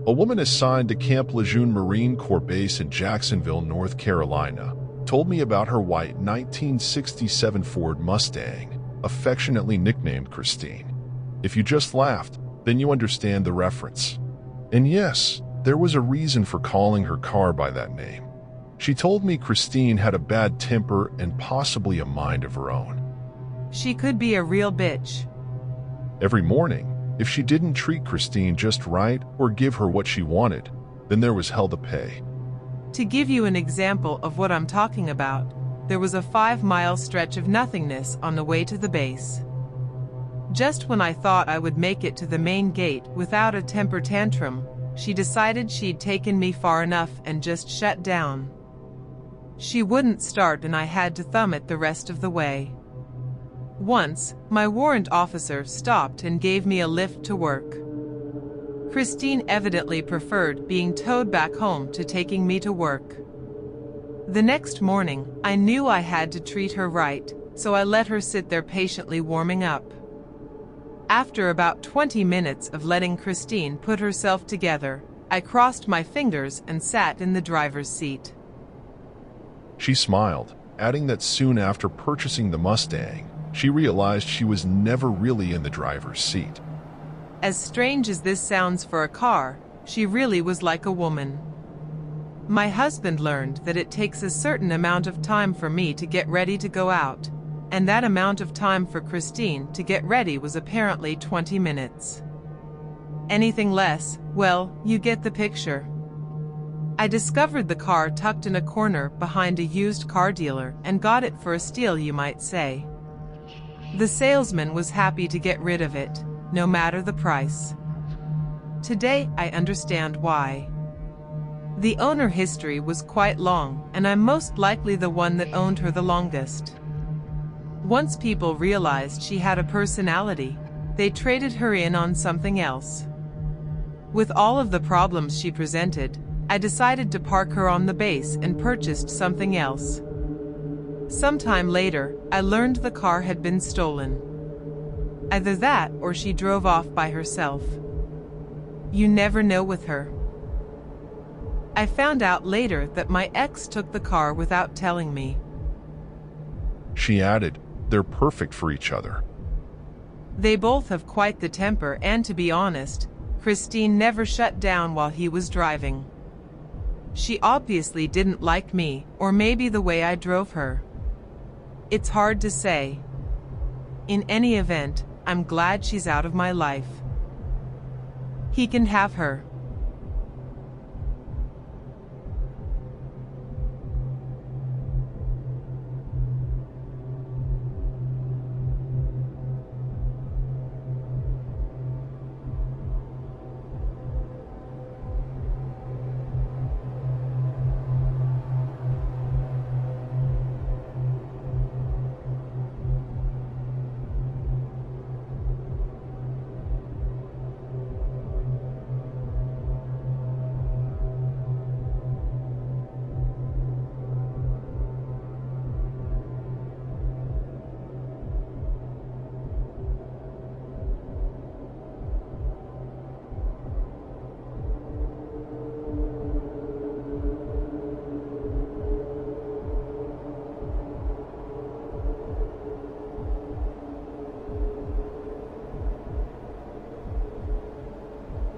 A woman assigned to Camp Lejeune Marine Corps Base in Jacksonville, North Carolina, told me about her white 1967 Ford Mustang, affectionately nicknamed Christine. If you just laughed, then you understand the reference. And yes, there was a reason for calling her car by that name. She told me Christine had a bad temper and possibly a mind of her own. She could be a real bitch. Every morning, if she didn't treat Christine just right or give her what she wanted, then there was hell to pay. To give you an example of what I'm talking about, there was a 5-mile stretch of nothingness on the way to the base. Just when I thought I would make it to the main gate without a temper tantrum, she decided she'd taken me far enough and just shut down. She wouldn't start and I had to thumb it the rest of the way. Once, my warrant officer stopped and gave me a lift to work. Christine evidently preferred being towed back home to taking me to work. The next morning, I knew I had to treat her right, so I let her sit there patiently warming up. After about 20 minutes of letting Christine put herself together, I crossed my fingers and sat in the driver's seat. She smiled, adding that soon after purchasing the Mustang, she realized she was never really in the driver's seat. As strange as this sounds for a car, she really was like a woman. My husband learned that it takes a certain amount of time for me to get ready to go out, and that amount of time for Christine to get ready was apparently 20 minutes. Anything less, well, you get the picture. I discovered the car tucked in a corner behind a used car dealer and got it for a steal, you might say. The salesman was happy to get rid of it, no matter the price. Today, I understand why. The owner history was quite long, and I'm most likely the one that owned her the longest. Once people realized she had a personality, they traded her in on something else. With all of the problems she presented, I decided to park her on the base and purchased something else. Sometime later, I learned the car had been stolen. Either that or she drove off by herself. You never know with her. I found out later that my ex took the car without telling me. She added, they're perfect for each other. They both have quite the temper, and to be honest, Christine never shut down while he was driving. She obviously didn't like me, or maybe the way I drove her. It's hard to say. In any event, I'm glad she's out of my life. He can have her.